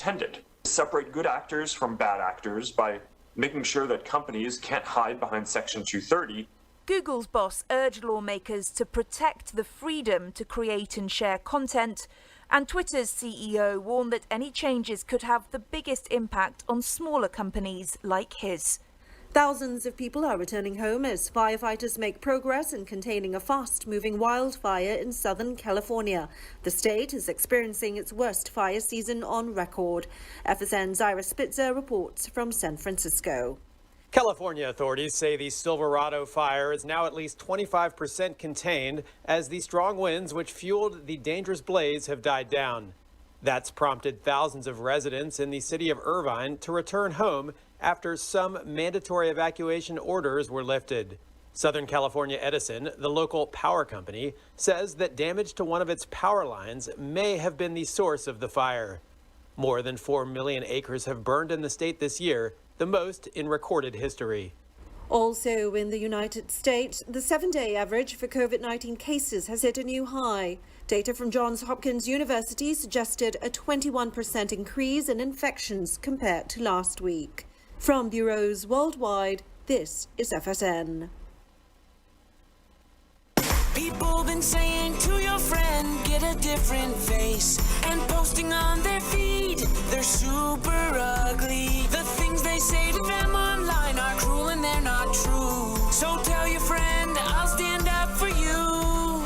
intended. Separate good actors from bad actors by making sure that companies can't hide behind Section 230. Google's boss urged lawmakers to protect the freedom to create and share content, and Twitter's CEO warned that any changes could have the biggest impact on smaller companies like his. Thousands of people are returning home as firefighters make progress in containing a fast-moving wildfire in Southern California. The state is experiencing its worst fire season on record. FSN's Ira Spitzer reports from San Francisco. California authorities say the Silverado fire is now at least 25% contained as the strong winds which fueled the dangerous blaze have died down. That's prompted thousands of residents in the city of Irvine to return home after some mandatory evacuation orders were lifted. Southern California Edison, the local power company, says that damage to one of its power lines may have been the source of the fire. More than 4 million acres have burned in the state this year, the most in recorded history. Also in the United States, the 7-day average for COVID-19 cases has hit a new high. Data from Johns Hopkins University suggested a 21% increase in infections compared to last week. From bureaus worldwide, this is FSN. People been saying to your friend, get a different face, and posting on their feed, they're super ugly. The things they say to them online are cruel and they're not true. So tell your friend, I'll stand up for you.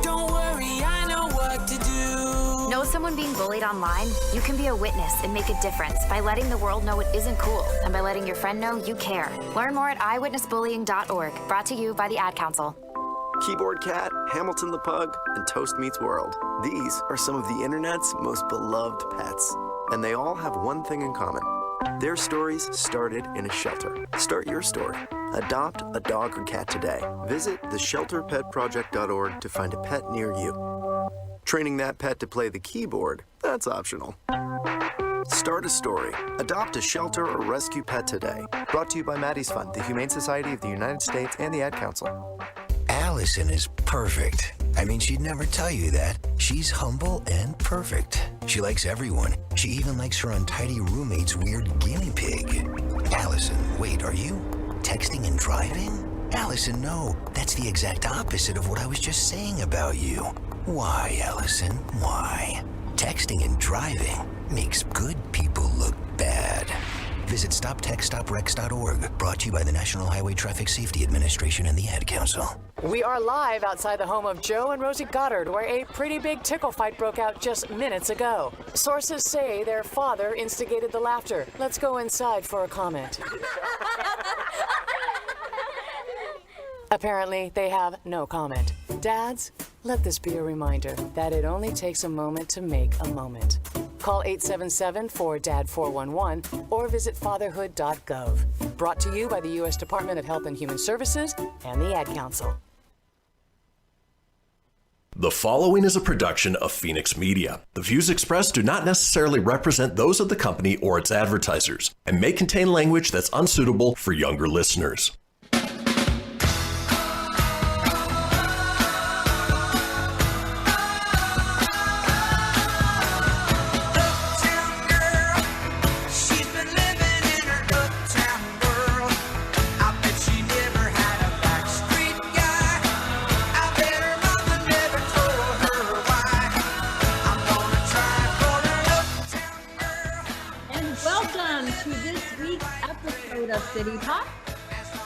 Don't worry, I know what to do. Know someone being bullied online? You can be a witness and make a difference by letting the world know it isn't cool and by letting your friend know you care. Learn more at eyewitnessbullying.org. Brought to you by the Ad Council. Keyboard Cat, Hamilton the Pug, and Toast Meets World. These are some of the internet's most beloved pets. And they all have one thing in common. Their stories started in a shelter. Start your story. Adopt a dog or cat today. Visit theshelterpetproject.org to find a pet near you. Training that pet to play the keyboard, that's optional. Start a story. Adopt a shelter or rescue pet today. Brought to you by Maddie's Fund, the Humane Society of the United States, and the Ad Council. Allison is perfect. I mean, she'd never tell you that. She's humble and perfect. She likes everyone. She even likes her untidy roommate's weird guinea pig. Allison, wait, are you texting and driving? Allison, no. That's the exact opposite of what I was just saying about you. Why, Allison? Why? Texting and driving makes good people look bad. Visit StopTextStopWrecks.org. Brought to you by the National Highway Traffic Safety Administration and the Ad Council. We are live outside the home of Joe and Rosie Goddard, where a pretty big tickle fight broke out just minutes ago. Sources say their father instigated the laughter. Let's go inside for a comment. Apparently, they have no comment. Dads, let this be a reminder that it only takes a moment to make a moment. Call 877-4DAD-411 or visit fatherhood.gov. Brought to you by the U.S. Department of Health and Human Services and the Ad Council. The following is a production of Phoenix Media. The views expressed do not necessarily represent those of the company or its advertisers and may contain language that's unsuitable for younger listeners. City Talk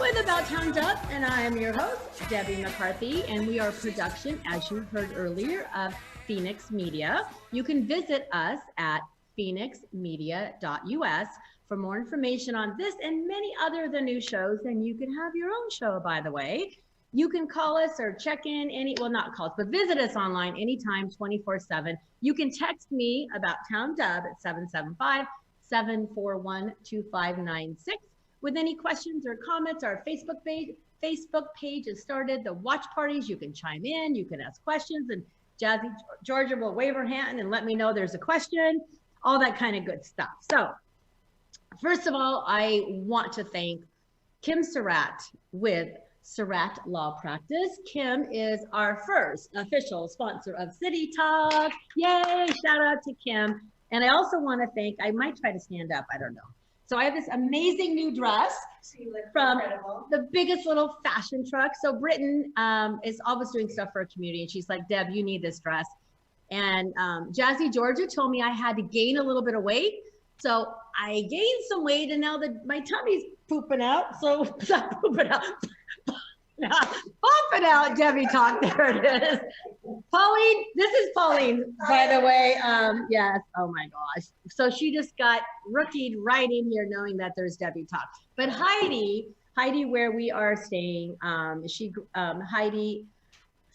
with About Town Up, and I am your host, Debbie McCarthy, and we are a production, as you heard earlier, of Phoenix Media. You can visit us at phoenixmedia.us for more information on this and many other the new shows, and you can have your own show, by the way. You can call us or check in not call us, but visit us online anytime, 24/7. You can text me About Town Dub at 775-741-2596. With any questions or comments. Our Facebook page has started the watch parties. You can chime in, you can ask questions, and Jazzy Georgia will wave her hand and let me know there's a question, all that kind of good stuff. So first of all, I want to thank Kim Surratt with Surratt Law Practice. Kim is our first official sponsor of City Talk. Yay, shout out to Kim. And I also want to thank, I might try to stand up, I don't know. So I have this amazing new dress from the biggest little fashion truck. So Britton is always doing stuff for her community. And she's like, Deb, you need this dress. And Jazzy Georgia told me I had to gain a little bit of weight. So I gained some weight and now my tummy's pooping out. So not pooping out. Popping out, Debbie talk. There it is. Pauline, this is Pauline, by the way. Yes. Oh my gosh. So she just got rookied right in here, knowing that there's Debbie talk. But Heidi, where we are staying, Heidi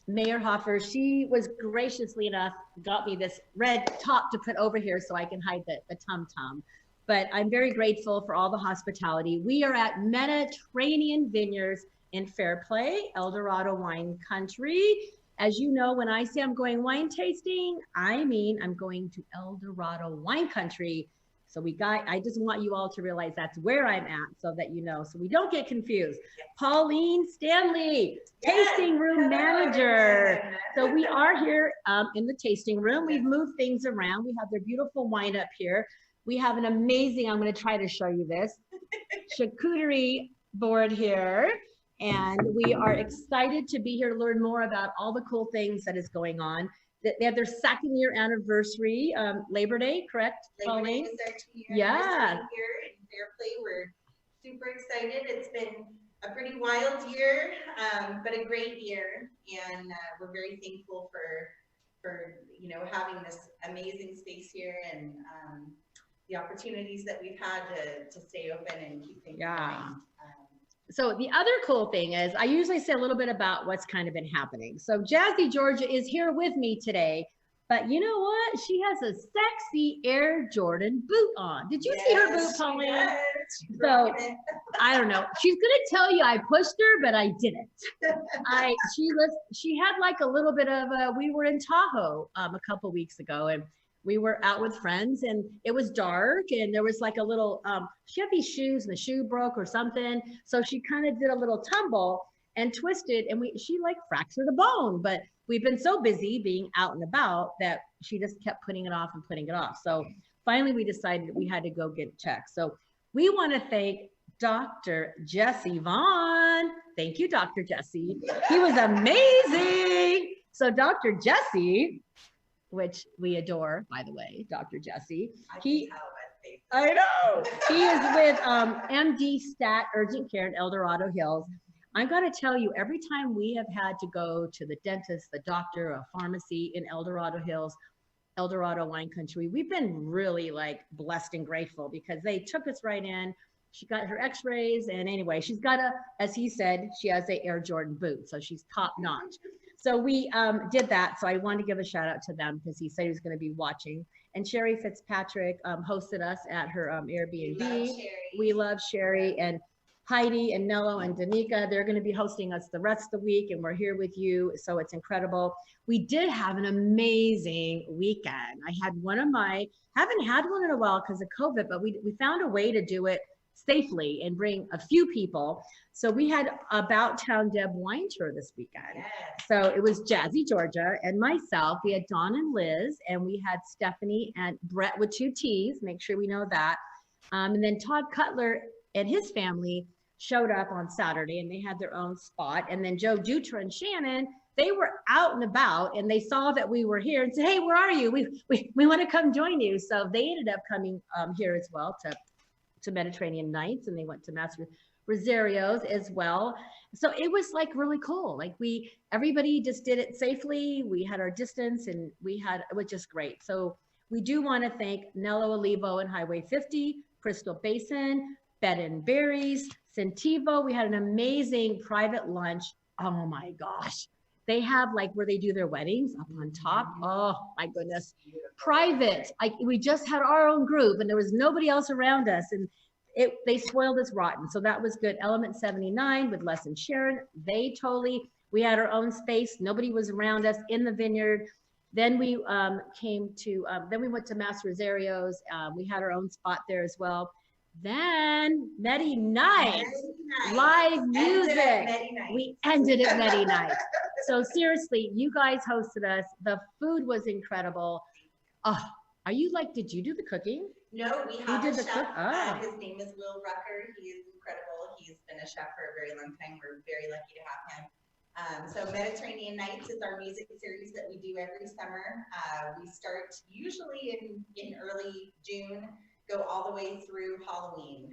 Mayerhofer, she was graciously enough got me this red top to put over here so I can hide the tum-tum. But I'm very grateful for all the hospitality. We are at Mediterranean Vineyards in Fairplay, El Dorado wine country. As you know, when I say I'm going wine tasting, I mean I'm going to El Dorado wine country. So I just want you all to realize that's where I'm at so that you know, so we don't get confused. Pauline Stanley, tasting room manager. So we are here in the tasting room. We've moved things around. We have their beautiful wine up here. We have an amazing, I'm going to try to show you this, charcuterie board here. And we are excited to be here to learn more about all the cool things that is going on. They have their 2nd year anniversary, Labor Day, correct, Pauline? Labor Day is our 2-year yeah. anniversary here in Fairplay. We're super excited. It's been a pretty wild year, but a great year. And we're very thankful for having this amazing space here and the opportunities that we've had to stay open and keep things going. So the other cool thing is I usually say a little bit about what's kind of been happening. So Jazzy Georgia is here with me today, but you know what? She has a sexy Air Jordan boot on. Did you see her boot, Pauline? So I don't know. She's gonna tell you I pushed her, but I didn't. She had like a little bit of we were in Tahoe a couple weeks ago and we were out with friends and it was dark and there was like a little, she had these shoes and the shoe broke or something. So she kind of did a little tumble and twisted and she like fractured a bone, but we've been so busy being out and about that she just kept putting it off and putting it off. So finally we decided we had to go get checked. So we want to thank Dr. Jesse Vaughn. Thank you, Dr. Jesse. He was amazing. So Dr. Jesse, which we adore, by the way, Dr. Jesse. I know. He is with MD Stat Urgent Care in El Dorado Hills. I'm gonna tell you, every time we have had to go to the dentist, the doctor, a pharmacy in El Dorado Hills, El Dorado wine country, we've been really like blessed and grateful because they took us right in. She got her x-rays and anyway, she's got as he said, she has a Air Jordan boot, so she's top notch. So we did that. So I wanted to give a shout out to them because he said he was going to be watching. And Sherry Fitzpatrick hosted us at her Airbnb. We love Sherry and Heidi and Nello and Danica. They're going to be hosting us the rest of the week and we're here with you. So it's incredible. We did have an amazing weekend. I had haven't had one in a while because of COVID, but we found a way to do it safely and bring a few people. So we had About Town Deb wine tour this weekend. Yes. So it was Jazzy Georgia and myself. We had Dawn and Liz, and we had Stephanie and Brett with 2 T's. Make sure we know that. And then Todd Cutler and his family showed up on Saturday, and they had their own spot. And then Joe Dutra and Shannon, they were out and about, and they saw that we were here and said, "Hey, where are you? We want to come join you." So they ended up coming here as well to Mediterranean Nights, and they went to Master Rosario's as well. So it was like really cool. Like everybody just did it safely. We had our distance and it was just great. So we do want to thank Nello Olivo and Highway 50, Crystal Basin, Bed and Berries, Centivo. We had an amazing private lunch. Oh my gosh. They have like where they do their weddings up on top. Oh my goodness. Private. We just had our own group and there was nobody else around us. And they spoiled us rotten. So that was good. Element 79 with Les and Sharon. We had our own space. Nobody was around us in the vineyard. Then we then we went to Master Rosario's. We had our own spot there as well. Then Medi Nights, live music. We ended at Medi Nights. So seriously, you guys hosted us. The food was incredible. Oh, Are you like, did you do the cooking? No, we have did a the chef. cook? Oh. His name is Will Rucker. He is incredible. He's been a chef for a very long time. We're very lucky to have him. So Mediterranean Nights is our music series that we do every summer. We start usually in early June, go all the way through Halloween.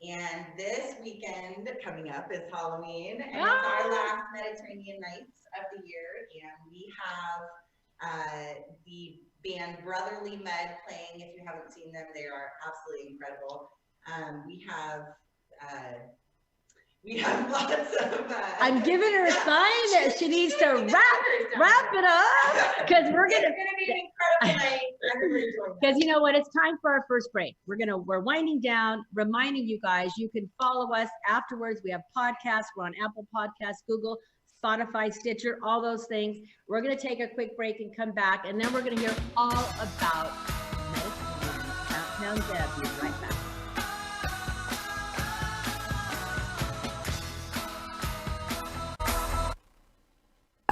And this weekend coming up is Halloween, and it's our last Mediterranean Nights of the year. And we have the band Brotherly Med playing. If you haven't seen them, they are absolutely incredible. We have lots of. I'm giving her a sign that she needs to wrap it up, because we're gonna. It's gonna be an incredible night. Everybody join us. Because you know what, it's time for our first break. We're winding down, reminding you guys you can follow us afterwards. We have podcasts. We're on Apple Podcasts, Google, Spotify, Stitcher, all those things. We're gonna take a quick break and come back, and then we're gonna hear all about Mediterranean. Deb, be right back.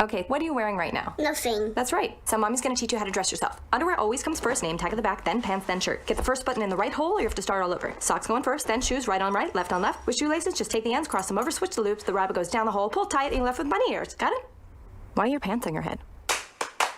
Okay, what are you wearing right now? Nothing. That's right. So mommy's gonna teach you how to dress yourself. Underwear always comes first, name tag at the back, then pants, then shirt. Get the first button in the right hole or you have to start all over. Socks going first, then shoes, right on right, left on left. With shoelaces, just take the ends, cross them over, switch the loops, the rabbit goes down the hole, pull tight, and you're left with bunny ears. Got it? Why are your pants on your head?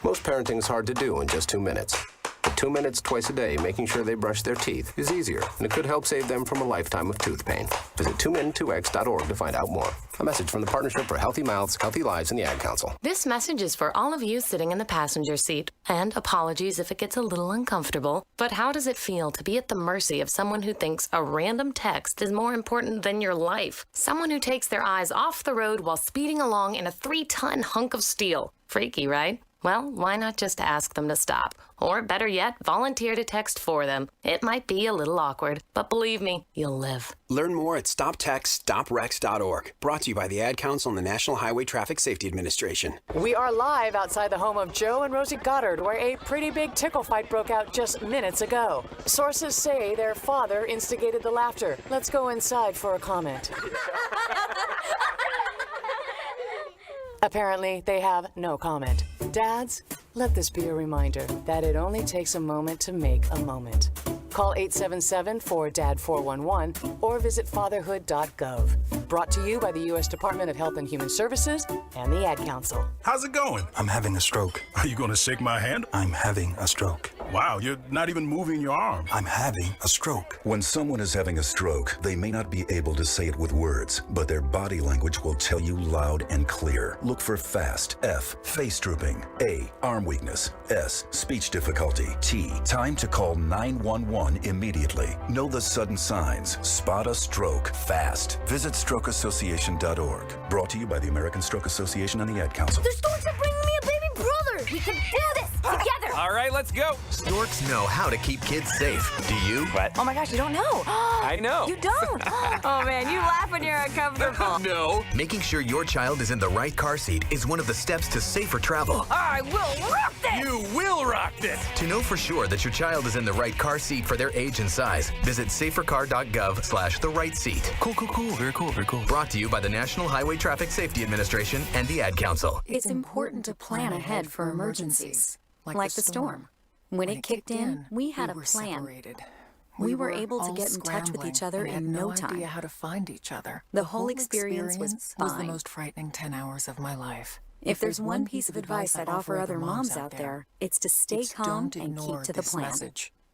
Most parenting is hard to do in just 2 minutes. But 2 minutes twice a day making sure they brush their teeth is easier, and it could help save them from a lifetime of tooth pain. Visit 2min2x.org to find out more. A message from the Partnership for Healthy Mouths, Healthy Lives, and the Ad Council. This message is for all of you sitting in the passenger seat. And apologies if it gets a little uncomfortable. But how does it feel to be at the mercy of someone who thinks a random text is more important than your life? Someone who takes their eyes off the road while speeding along in a 3-ton hunk of steel. Freaky, right? Well, why not just ask them to stop? Or better yet, volunteer to text for them. It might be a little awkward, but believe me, you'll live. Learn more at stoptextstoprex.org. Brought to you by the Ad Council and the National Highway Traffic Safety Administration. We are live outside the home of Joe and Rosie Goddard, where a pretty big tickle fight broke out just minutes ago. Sources say their father instigated the laughter. Let's go inside for a comment. Apparently, they have no comment. Dads, let this be a reminder that it only takes a moment to make a moment. Call 877-4DAD-411 or visit fatherhood.gov. Brought to you by the U.S. Department of Health and Human Services and the Ad Council. How's it going? I'm having a stroke. Are you going to shake my hand? I'm having a stroke. Wow, you're not even moving your arm. I'm having a stroke. When someone is having a stroke, they may not be able to say it with words, but their body language will tell you loud and clear. Look for FAST. F, face drooping. A, arm weakness. S, speech difficulty. T, time to call 911 immediately. Know the sudden signs. Spot a stroke fast. Visit strokeassociation.org. Brought to you by the American Stroke Association and the Ad Council. The storks are bringing me a baby brother. We can do this together. All right, let's go. Storks know how to keep kids safe. Do you? What? Oh my gosh, you don't know. I know. You don't? Oh man, you laugh when you're uncomfortable. No. Making sure your child is in the right car seat is one of the steps to safer travel. I will rock this. You will rock this. To know for sure that your child is in the right car seat for their age and size, visit safercar.gov/the-right-seat. Cool. Very cool. Brought to you by the National Highway Traffic Safety Administration and the Ad Council. It's important to plan ahead for emergencies, like the storm. When it kicked in, we had a plan. Separated. We were able to get in touch with each other in no time. Idea how to find each other. The whole experience was fine. the most frightening 10 hours of my life. If there's one piece of advice I'd offer other moms out there, it's to stay calm and keep to the plan.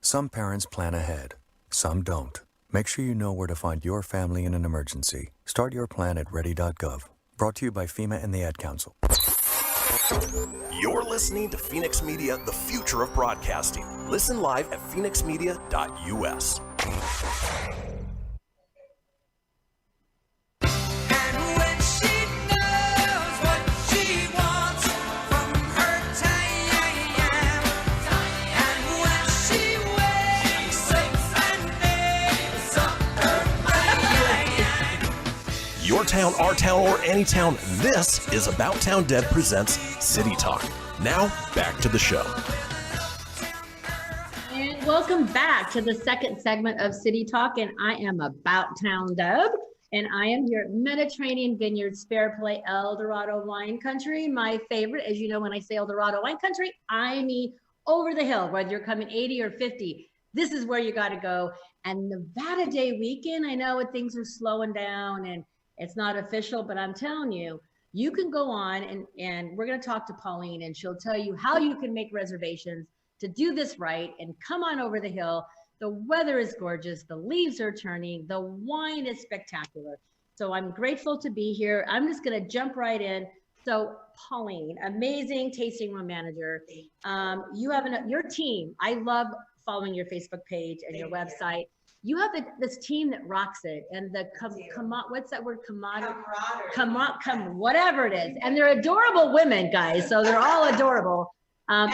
Some parents plan ahead, some don't. Make sure you know where to find your family in an emergency. Start your plan at ready.gov. Brought to you by FEMA and the Ad Council. You're listening to Phoenix Media, the future of broadcasting. Listen live at phoenixmedia.us. Your town, our town, or any town, this is About Town Deb presents City Talk. Now, back to the show. And welcome back to the second segment of City Talk, and I am About Town Deb, and I am here at Mediterranean Vineyards, Fair Play, El Dorado Wine Country, my favorite. As you know, when I say El Dorado Wine Country, I mean over the hill, whether you're coming 80 or 50, this is where you got to go. And Nevada Day weekend, I know things are slowing down and it's not official, but I'm telling you, you can go on and we're going to talk to Pauline and she'll tell you how you can make reservations to do this right and come on over the hill. The weather is gorgeous. The leaves are turning. The wine is spectacular. So I'm grateful to be here. I'm just going to jump right in. So Pauline, amazing tasting room manager. You have your team. I love following your Facebook page and your website. You have this team that rocks it, and the what's that word? Camaraderie. Whatever it is, and they're adorable women, guys. So they're all adorable. And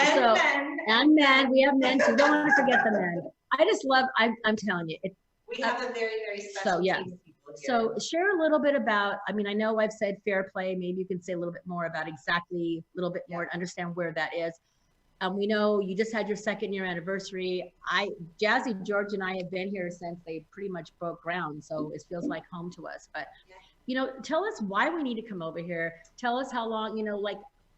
men. We have men too. Don't want to forget the men. I just love. I'm telling you, we have a very, very special team of people here. So share a little bit about. I mean, I know I've said fair play. Maybe you can say a little bit more about exactly a little bit more and understand where that is. We know you just had your 2nd year anniversary. Jazzy, George, and I have been here since they pretty much broke ground. So it feels like home to us. But, you know, tell us why we need to come over here. Tell us how long,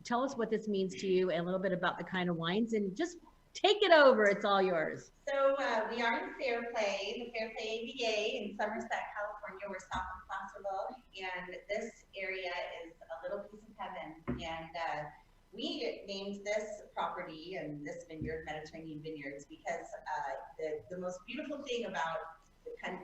tell us what this means to you and a little bit about the kind of wines and just take it over. It's all yours. So we are in Fair Play, the Fair Play ABA in Somerset, California. We're south of Placerville. And this area is a little piece of heaven. And we named this property and this vineyard Mediterranean Vineyards because the most beautiful thing about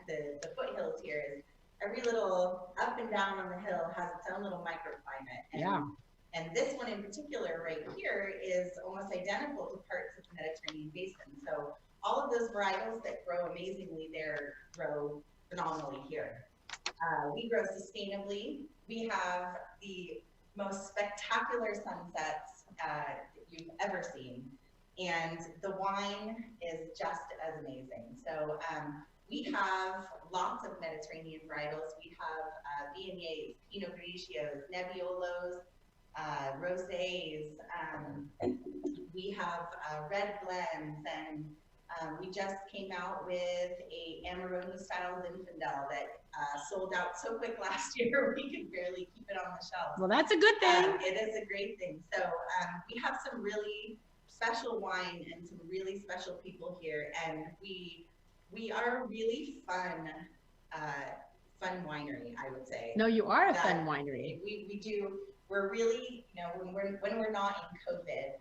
the foothills here is every little up and down on the hill has its own little microclimate. And this one in particular right here is almost identical to parts of the Mediterranean basin. So all of those varietals that grow amazingly there grow phenomenally here. We grow sustainably. We have the most spectacular sunsets you've ever seen. And the wine is just as amazing. So we have lots of Mediterranean varietals. We have Viogniers, Pinot Grigios, Nebbiolos, Rosés. We have red blends, and we just came out with a Amarone style Zinfandel that sold out so quick last year we could barely keep it on the shelves. Well, that's a good thing. It is a great thing. So we have some really special wine and some really special people here, and we are a really fun winery, I would say. No, you are a fun winery. We do. We're really, when we're not in COVID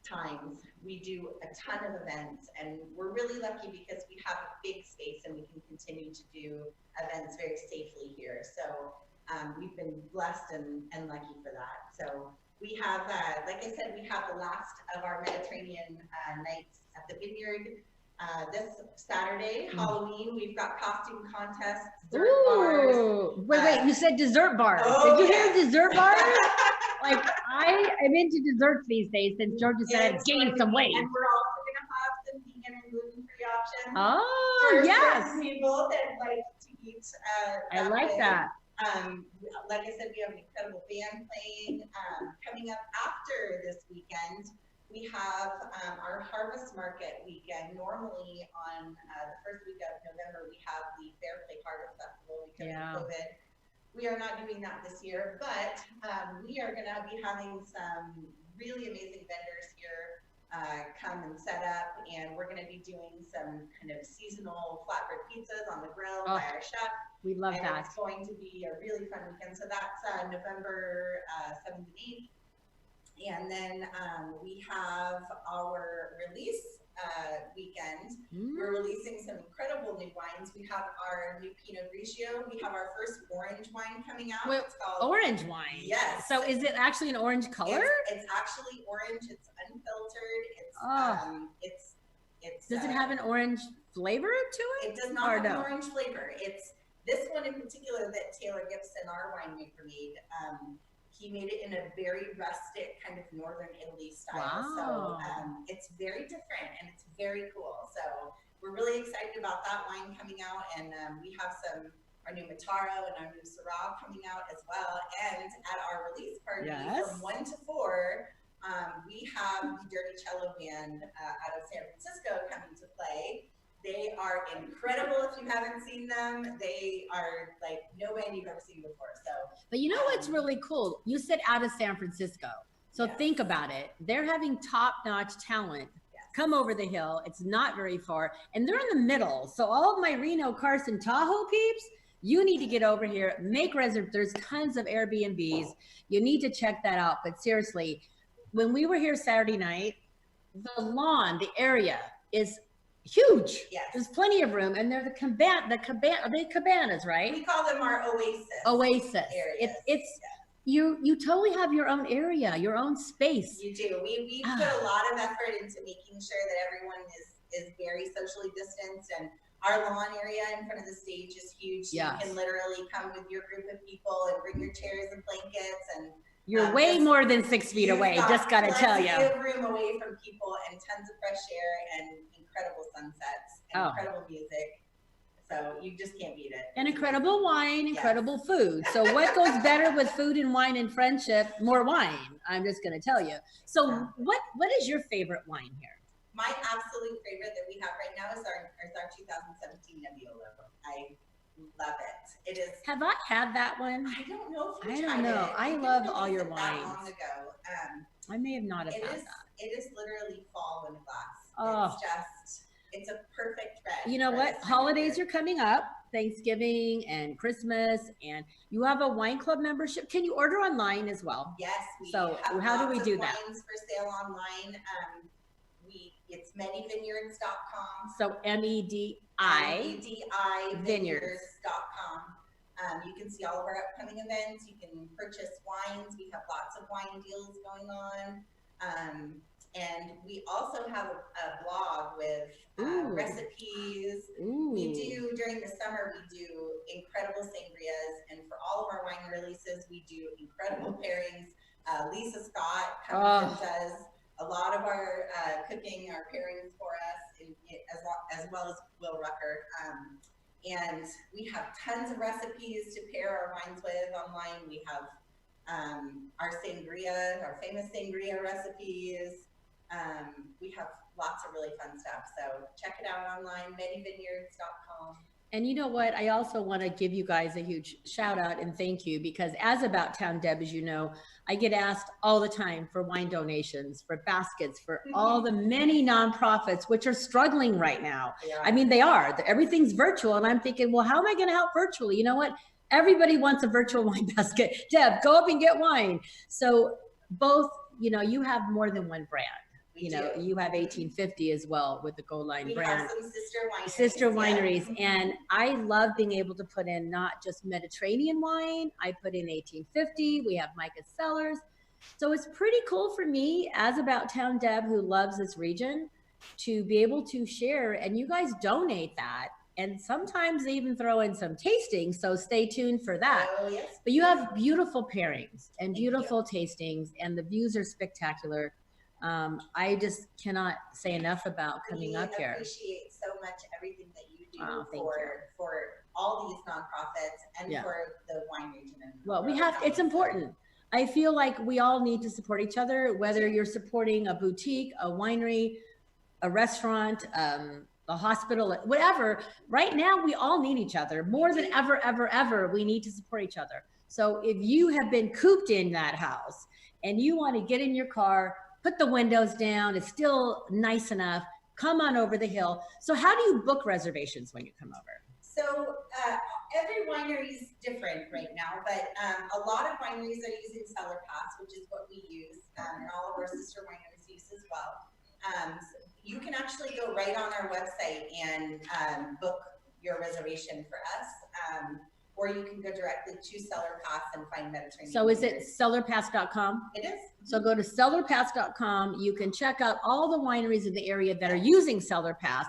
times, we do a ton of events, and we're really lucky because we have a big space and we can continue to do events very safely here. So we've been blessed and lucky for that. So we have, like I said, we have the last of our Mediterranean nights at the vineyard. This Saturday, Halloween, we've got costume contests, dessert bars. Wait, you said dessert bars. Oh, did you hear dessert bars? Like, I am into desserts these days since Georgia said I've gained some weight. And we're also going to have some vegan and gluten-free options. Oh, for yes. people that like to eat I like that. Like I said, we have an incredible band playing. Coming up after this weekend, we have our Harvest Market weekend. Normally on the first week of November, we have the Fair Play Harvest Festival because of COVID. We are not doing that this year, but we are going to be having some really amazing vendors here come and set up, and we're going to be doing some kind of seasonal flatbread pizzas on the grill by our chef. We love and that. It's going to be a really fun weekend. So that's November 7th and 8th. And then we have our release weekend. We're releasing some incredible new wines. We have our new Pinot Grigio. We have our first orange wine coming out. Wait, it's called orange wine? Yes. So is it actually an orange color? It's actually orange. It's unfiltered. It's Does it have an orange flavor to it? It does not have an orange flavor. It's this one in particular that Taylor Gibson, our winemaker, made. He made it in a very rustic kind of Northern Italy style. Wow. So it's very different and it's very cool. So we're really excited about that wine coming out. And we have our new Mataro and our new Syrah coming out as well. And at our release party from 1 to 4, we have the Dirty Cello Band out of San Francisco coming to play. They are incredible if you haven't seen them. They are like no band you've ever seen before. So, but you know what's really cool? You said out of San Francisco. So think about it. They're having top-notch talent come over the hill. It's not very far, and they're in the middle. So all of my Reno, Carson, Tahoe peeps, you need to get over here, make reservations. There's tons of Airbnbs. You need to check that out. But seriously, when we were here Saturday night, the lawn, the area is huge. Yes. There's plenty of room, and they're the cabanas, right? We call them our oasis. Oasis. Areas. It's you totally have your own area, your own space. You do. We put a lot of effort into making sure that everyone is very socially distanced, and our lawn area in front of the stage is huge. So you can literally come with your group of people and bring your chairs and blankets, and you're way more than 6 feet away. Just gotta tell you. Plenty of room away from people, and tons of fresh air, and incredible sunsets, and incredible music. So you just can't beat it. And incredible wine, incredible food. So what goes better with food and wine and friendship? More wine. I'm just going to tell you. So what is your favorite wine here? My absolute favorite that we have right now is our 2017 Nebbiolo. I love it. It is. Have I had that one? I don't know if I don't know. I love all your wines. Long ago. I may have not have had that. It is literally fall in a glass. Oh. It's a perfect red. You know what? Holidays are coming up, Thanksgiving and Christmas, and you have a wine club membership. Can you order online as well? Yes. So how do we do that? Wines for sale online. It's medivineyards.com. So MEDI Vineyards.com. You can see all of our upcoming events. You can purchase wines. We have lots of wine deals going on. And we also have a blog with recipes. We do, during the summer, we do incredible sangrias. And for all of our wine releases, we do incredible pairings. Lisa Scott comes and does a lot of our cooking, our pairings for us, as well as Will Rucker. And we have tons of recipes to pair our wines with online. We have our sangria, our famous sangria recipes. We have lots of really fun stuff. So check it out online, medivineyards.com. And you know what? I also want to give you guys a huge shout out and thank you, because as About Town Deb, as you know, I get asked all the time for wine donations, for baskets, for all the many nonprofits which are struggling right now. I mean, they are. Everything's virtual. And I'm thinking, well, how am I going to help virtually? You know what? Everybody wants a virtual wine basket. Deb, go up and get wine. So both, you know, you have more than one brand. You know, you have 1850 as well with the Gold Line brand. We have some sister wineries. And I love being able to put in not just Mediterranean wine. I put in 1850. We have Micah Cellars. So it's pretty cool for me as About Town Deb, who loves this region, to be able to share. And you guys donate that. And sometimes they even throw in some tasting. So stay tuned for that. But you have beautiful pairings and beautiful tastings, and the views are spectacular. I just cannot say enough about coming up here. We appreciate so much everything that you do for all these nonprofits and for the wine region. Well, it's important. I feel like we all need to support each other, whether you're supporting a boutique, a winery, a restaurant, a hospital, whatever. Right now, we all need each other more than ever. We need to support each other. So if you have been cooped in that house and you want to get in your car, put the windows down, it's still nice enough, come on over the hill. So how do you book reservations when you come over? So every winery is different right now, but a lot of wineries are using Cellar Pass, which is what we use, and all of our sister wineries use as well. You can actually go right on our website and book your reservation for us. Or you can go directly to Cellar Pass and find Mediterranean. So is it cellarpass.com? It is. So go to cellarpass.com. You can check out all the wineries in the area that are using Cellar Pass,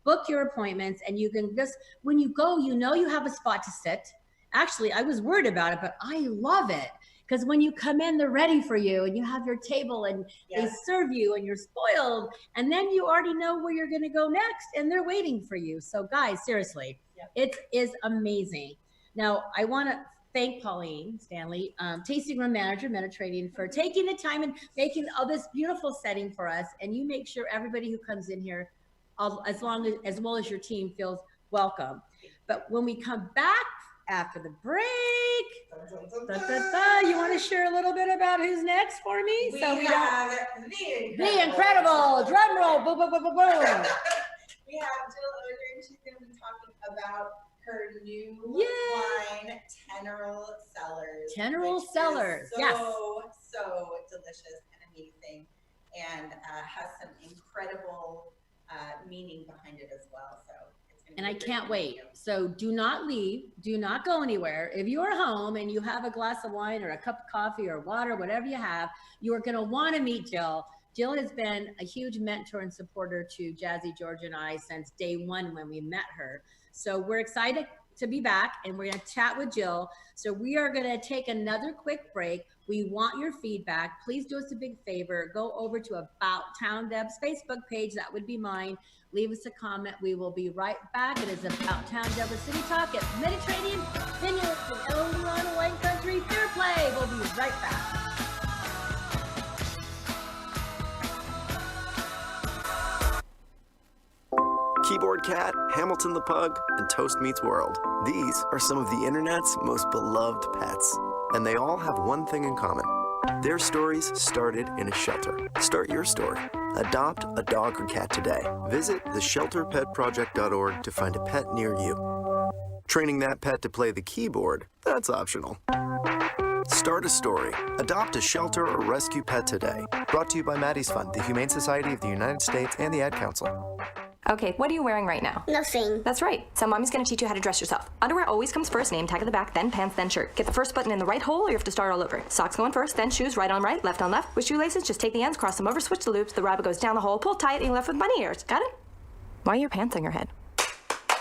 book your appointments, and you can just, when you go, you know you have a spot to sit. Actually, I was worried about it, but I love it. Because when you come in, they're ready for you, and you have your table, and they serve you, and you're spoiled. And then you already know where you're going to go next, and they're waiting for you. So guys, seriously, it is amazing. Now, I want to thank Pauline Stanley, tasting room manager, Mediterranean, for taking the time and making all this beautiful setting for us. And you make sure everybody who comes in here, as well as your team, feels welcome. But when we come back after the break, You want to share a little bit about who's next for me? We have the incredible drum roll. Boom, boom, boom, boom, boom. We have Jill Osur, and she's going to be talking about her new wine, Teneral Cellars. Teneral Cellars, so, yes. So delicious and amazing, and has some incredible meaning behind it as well. So. And I can't wait. So do not leave. Do not go anywhere. If you're home and you have a glass of wine or a cup of coffee or water, whatever you have, you are going to want to meet Jill. Jill has been a huge mentor and supporter to Jazzy, George, and I since day one when we met her. So we're excited to be back, and we're going to chat with Jill. So we are going to take another quick break. We want your feedback. Please do us a big favor. Go over to About Town Deb's Facebook page. That would be mine. Leave us a comment. We will be right back. It is About Town Deb with City Talk at Mediterranean Vineyards in El Dorado Wine Country. Fair play. We'll be right back. Keyboard Cat, Hamilton the Pug, and Toast Meets World. These are some of the internet's most beloved pets. And they all have one thing in common. Their stories started in a shelter. Start your story. Adopt a dog or cat today. Visit theshelterpetproject.org to find a pet near you. Training that pet to play the keyboard, that's optional. Start a story. Adopt a shelter or rescue pet today. Brought to you by Maddie's Fund, the Humane Society of the United States, and the Ad Council. Okay, what are you wearing right now? Nothing. That's right. So mommy's gonna teach you how to dress yourself. Underwear always comes first, name tag at the back, then pants, then shirt. Get the first button in the right hole or you have to start all over. Socks going first, then shoes, right on right, left on left. With shoelaces, just take the ends, cross them over, switch the loops, the rabbit goes down the hole, pull tight, and you're left with bunny ears. Got it? Why are your pants on your head?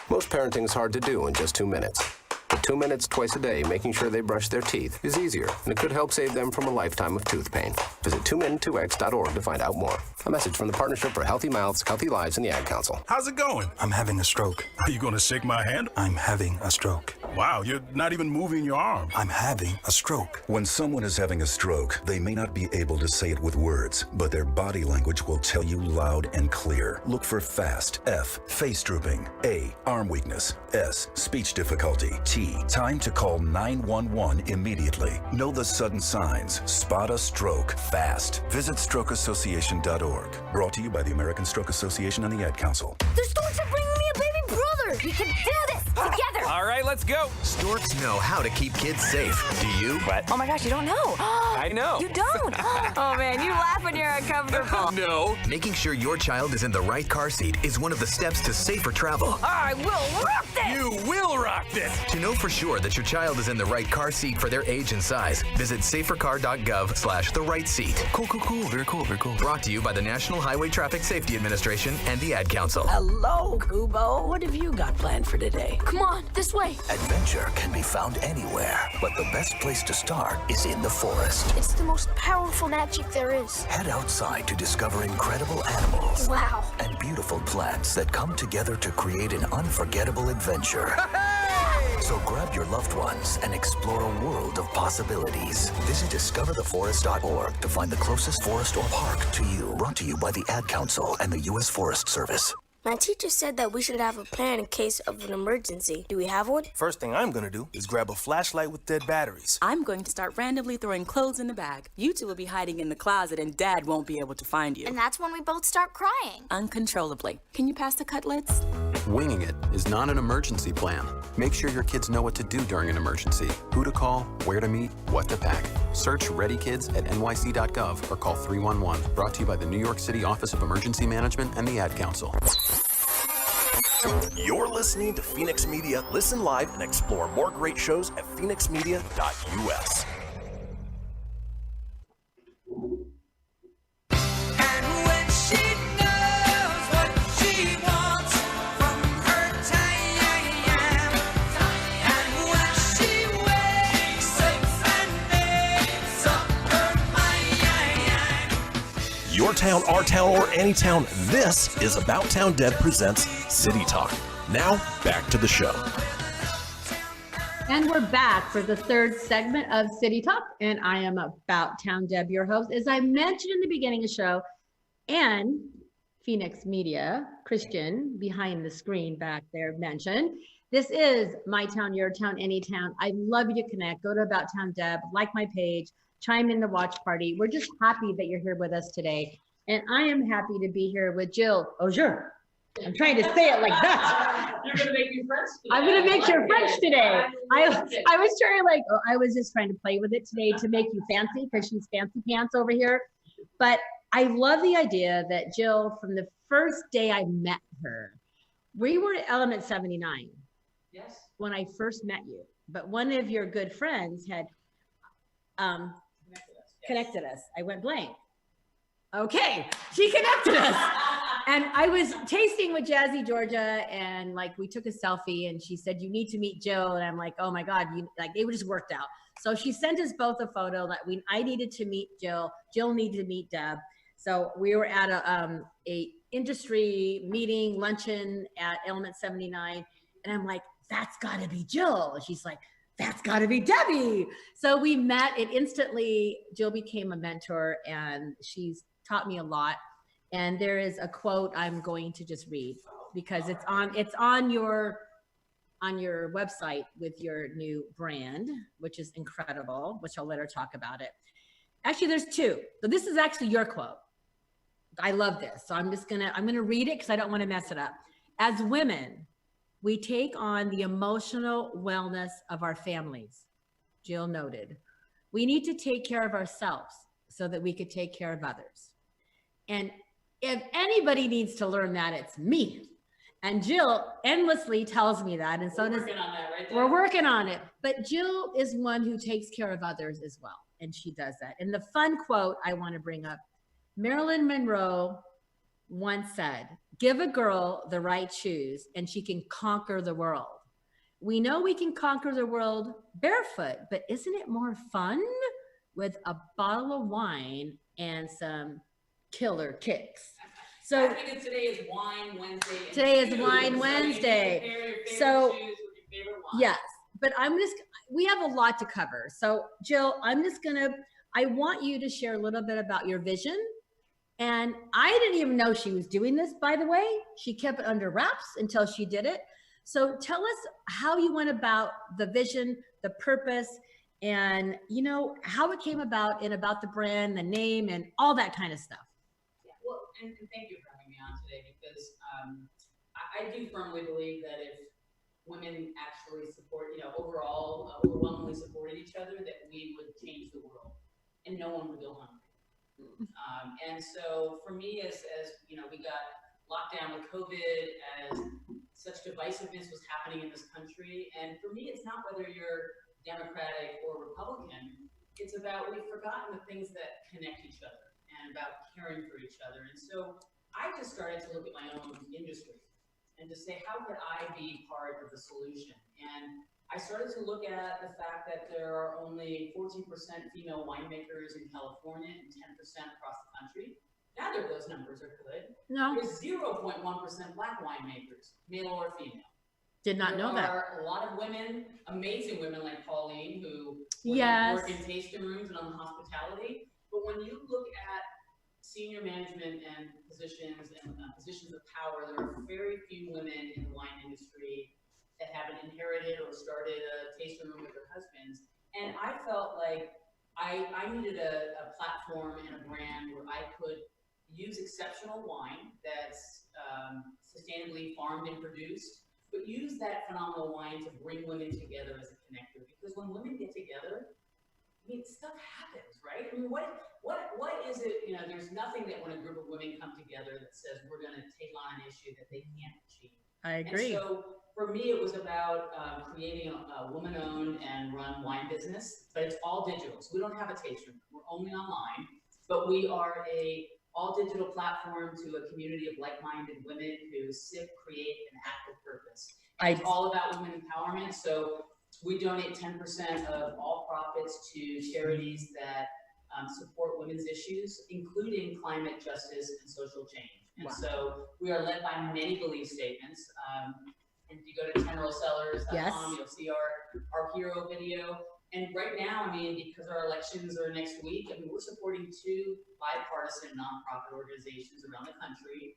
Most parenting is hard to do in just 2 minutes. But 2 minutes twice a day making sure they brush their teeth is easier, and it could help save them from a lifetime of tooth pain. Visit 2min2x.org to find out more. A message from the Partnership for Healthy Mouths, Healthy Lives, and the Ad Council. How's it going? I'm having a stroke. Are you going to shake my hand? I'm having a stroke. Wow, you're not even moving your arm. I'm having a stroke. When someone is having a stroke, they may not be able to say it with words, but their body language will tell you loud and clear. Look for FAST. F, face drooping. A, arm weakness. S, speech difficulty. T, time to call 911 immediately. Know the sudden signs. Spot a stroke fast. Visit strokeassociation.org. Brought to you by the American Stroke Association and the Ad Council. The storks are bringing me a baby brother. We can do this together. All right, let's go. Storks know how to keep kids safe. Do you? Oh my gosh, you don't know. I know. You don't. Oh man, you laugh when you're uncomfortable. No. Making sure your child is in the right car seat is one of the steps to safer travel. I will rock this. You will rock this. To know for sure that your child is in the right car seat for their age and size, visit safercar.gov/the right seat. Cool. Very cool. Brought to you by the National Highway Traffic Safety Administration and the Ad Council. Hello, Kubo. What have you got planned for today? Come on, this way. Adventure can be found anywhere, but the best place to start is in the forest. It's the most powerful magic there is. Head outside to discover incredible animals. Wow. And beautiful plants that come together to create an unforgettable adventure. So grab your loved ones and explore a world of possibilities. Visit discovertheforest.org to find the closest forest or park to you. Brought to you by the Ad Council and the U.S. Forest Service. My teacher said that we should have a plan in case of an emergency. Do we have one? First thing I'm gonna do is grab a flashlight with dead batteries. I'm going to start randomly throwing clothes in the bag. You two will be hiding in the closet and Dad won't be able to find you. And that's when we both start crying. Uncontrollably. Can you pass the cutlets? Winging it is not an emergency plan. Make sure your kids know what to do during an emergency, who to call, where to meet, what to pack. Search Ready Kids at nyc.gov or call 311. Brought to you by the New York City Office of Emergency Management and the Ad Council. You're listening to Phoenix Media. Listen live and explore more great shows at phoenixmedia.us. Your town, our town, or any town, this is About Town Deb presents City Talk. Now, back to the show. And we're back for the third segment of City Talk, and I am About Town Deb, your host. As I mentioned in the beginning of the show, and Phoenix Media, Christian, behind the screen back there mentioned, This is My Town, Your Town, Any Town. I'd love you to connect. Go to About Town Deb, like my page, chime in the watch party. We're just happy that you're here with us today. And I am happy to be here with Jill Osur. I'm trying to say it like that. You're gonna make me French today. I'm gonna make you French today. I was trying like, I was just trying to play with it today to make you fancy because she's fancy pants over here. But I love the idea that Jill, from the first day I met her, we were at Element 79. Yes. When I first met you, but one of your good friends had connected us. I went blank. Okay, she connected us. And I was tasting with Jazzy Georgia, and like we took a selfie, and she said, "You need to meet Jill." And I'm like, "Oh my God!" Like it just worked out. So she sent us both a photo that I needed to meet Jill. Jill needed to meet Deb. So we were at a industry meeting luncheon at Element 79, and I'm like, "That's got to be Jill." And she's like, "That's got to be Debbie." So we met, and instantly Jill became a mentor, and she's taught me a lot. And there is a quote I'm going to just read because it's on your website with your new brand, which is incredible, which I'll let her talk about it. Actually, there's two. So this is actually your quote. I love this. So I'm gonna read it because I don't want to mess it up. As women, we take on the emotional wellness of our families. Jill noted, we need to take care of ourselves so that we could take care of others. And if anybody needs to learn that, it's me. And Jill endlessly tells me that. And so we're working on that, right? We're working on it. But Jill is one who takes care of others as well. And she does that. And the fun quote I want to bring up, Marilyn Monroe once said, "Give a girl the right shoes and she can conquer the world." We know we can conquer the world barefoot, but isn't it more fun with a bottle of wine and some killer kicks? So I think today is Wine Wednesday. Today is Wine Wednesday. So yes, but we have a lot to cover. So Jill, I want you to share a little bit about your vision. And I didn't even know she was doing this, by the way. She kept it under wraps until she did it. So tell us how you went about the vision, the purpose, and how it came about and about the brand, the name, and all that kind of stuff. Yeah, well, and thank you for having me on today, because I do firmly believe that if women actually overall overwhelmingly supported each other, that we would change the world and no one would go hungry. And so for me, as we got locked down with COVID, as such divisiveness was happening in this country, and for me, it's not whether you're Democratic or Republican, it's about we've forgotten the things that connect each other and about caring for each other. And so I just started to look at my own industry and to say, how could I be part of the solution? And I started to look at the fact that there are only 14% female winemakers in California and 10% across the country. Neither of those numbers are good. No. There's 0.1% Black winemakers, male or female. Did not know that. There are a lot of women, amazing women like Pauline, who work in tasting rooms and on the hospitality. But when you look at senior management and positions of power, there are very few women in the wine industry that haven't inherited or started a tasting room with their husbands. And I felt like I needed a platform and a brand where I could use exceptional wine that's sustainably farmed and produced, but use that phenomenal wine to bring women together as a connector. Because when women get together, stuff happens, right? What is it? There's nothing that when a group of women come together that says we're going to take on an issue that they can't achieve. I agree. And so for me, it was about creating a woman-owned and run wine business, but it's all digital. So we don't have a tasting room. We're only online, but we are a all-digital platform to a community of like-minded women who sip, create, and act with purpose. And it's all about women empowerment. So we donate 10% of all profits to charities that support women's issues, including climate justice and social change. And so we are led by many belief statements. And if you go to Teneral Cellars.com, you'll see our hero video. And right now, because our elections are next week, we're supporting 2 bipartisan nonprofit organizations around the country.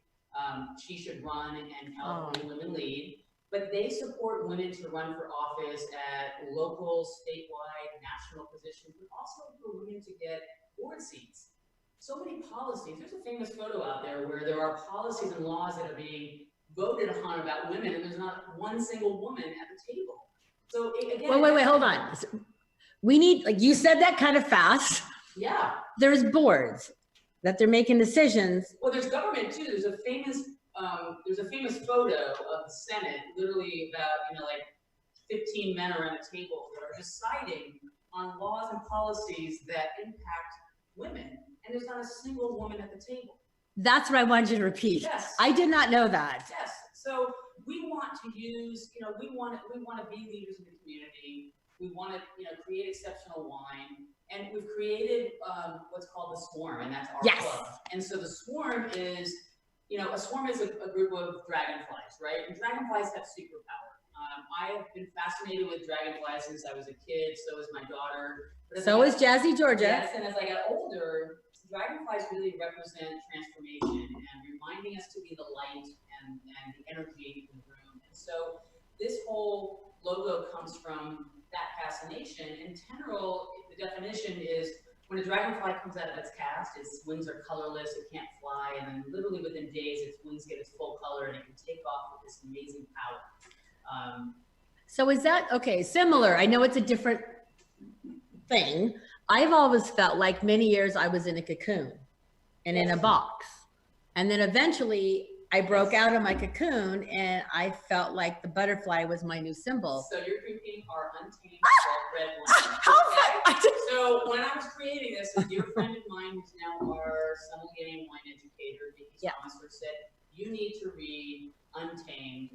She Should Run and California Women Lead. but they support women to run for office at local, statewide, national positions, but also for women to get board seats. So many policies. There's a famous photo out there where there are policies and laws that are being voted upon about women, and there's not one single woman at the table. So again, wait, hold on. We need, like you said that kind of fast. Yeah. There's boards that they're making decisions. Well, there's government too. There's a famous photo of the Senate, literally about, like 15 men around a table that are deciding on laws and policies that impact women. And there's not a single woman at the table. That's what I wanted you to repeat. Yes. I did not know that. Yes. So we want to use, we want to be leaders in the community. We want to, create exceptional wine. And we've created what's called the Swarm, and that's our club. And so the Swarm is, a swarm is a group of dragonflies, right? And dragonflies have superpower. I have been fascinated with dragonflies since I was a kid. So is my daughter. So is Jazzy Georgia. Yes, and as I got older, dragonflies really represent transformation and reminding us to be the light and the energy in the room. And so this whole logo comes from that fascination. And Teneral, the definition is when a dragonfly comes out of its cast, its wings are colorless, it can't fly, and then literally within days, its wings get its full color and it can take off with this amazing power. So is that, okay, similar. I know it's a different thing. I've always felt like many years I was in a cocoon and in a box. And then eventually I broke out of my cocoon and I felt like the butterfly was my new symbol. So you're drinking our untamed red wine. Okay? So when I was creating this, a dear friend of mine who's now our sommelier and wine educator, Jill Osur, said, you need to read Untamed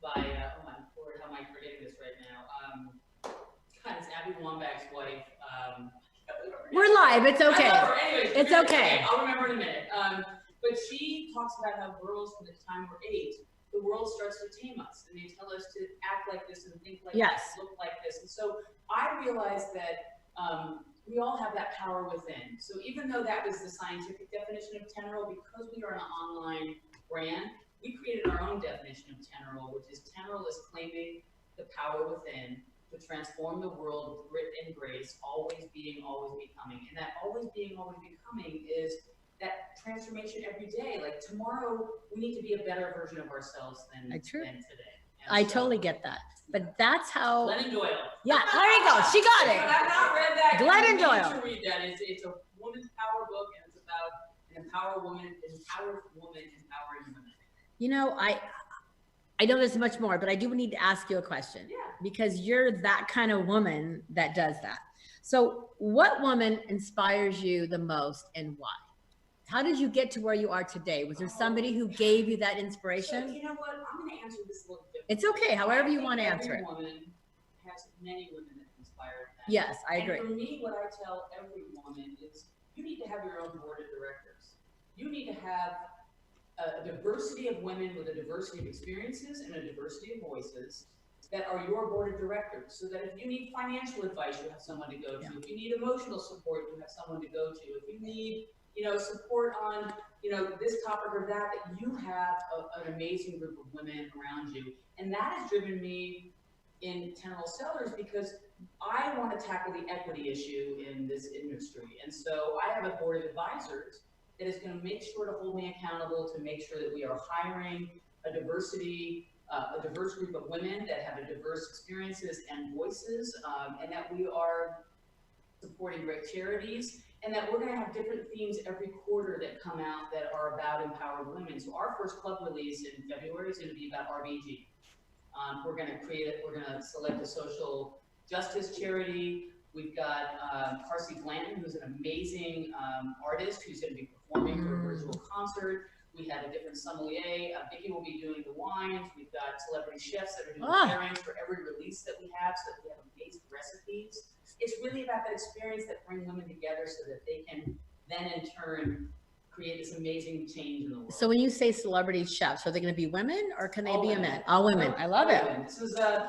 by, oh my Lord, how am I forgetting this right now? God, it's Abby Wambach's wife. We're live, it's okay. Anyways, it's okay. I'll remember in a minute. But she talks about how girls from the time we're 8, the world starts to tame us, and they tell us to act like this and think like this, look like this. And so I realized that we all have that power within. So even though that was the scientific definition of Teneral, because we are an online brand, we created our own definition of Teneral, which is Teneral is claiming the power within to transform the world with grit and grace, always being, always becoming. And that always being, always becoming is that transformation every day. Like tomorrow, we need to be a better version of ourselves than today. And I totally get that. But that's how. Glennon Doyle. Yeah, there you go. She got it. I've not read that. Glennon Doyle. You need to read that. It's a woman's power book, and it's about an empowered woman empowering women. I know there's much more, but I do need to ask you a question. Yeah. Because you're that kind of woman that does that. So what woman inspires you the most and why? How did you get to where you are today? Was there somebody who gave you that inspiration? So, you know what? I'm going to answer this a little different. It's okay, however you want to answer it. Every woman has many women that inspire them. Yes, I agree. And for me, what I tell every woman is you need to have your own board of directors. You need to have a diversity of women with a diversity of experiences and a diversity of voices that are your board of directors, so that if you need financial advice, you have someone to go to. If you need emotional support, you have someone to go to. If you need, support on, this topic or that you have an amazing group of women around you. And that has driven me in Teneral Cellars because I want to tackle the equity issue in this industry. And so I have a board of advisors that is going to make sure to hold me accountable to make sure that we are hiring a diverse group of women that have a diverse experiences and voices, and that we are supporting great charities, and that we're going to have different themes every quarter that come out that are about empowered women. So our first club release in February is going to be about RBG. We're going to select a social justice charity. We've got Parsi Blanton, who's an amazing artist who's going to be performing for a virtual concert. We have a different sommelier. Vicky will be doing the wines. We've got celebrity chefs that are doing pairings for every release that we have, so that we have amazing recipes. It's really about that experience that bring women together so that they can then in turn create this amazing change in the world. So when you say celebrity chefs, are they going to be women or can they be a man? All women. I love it.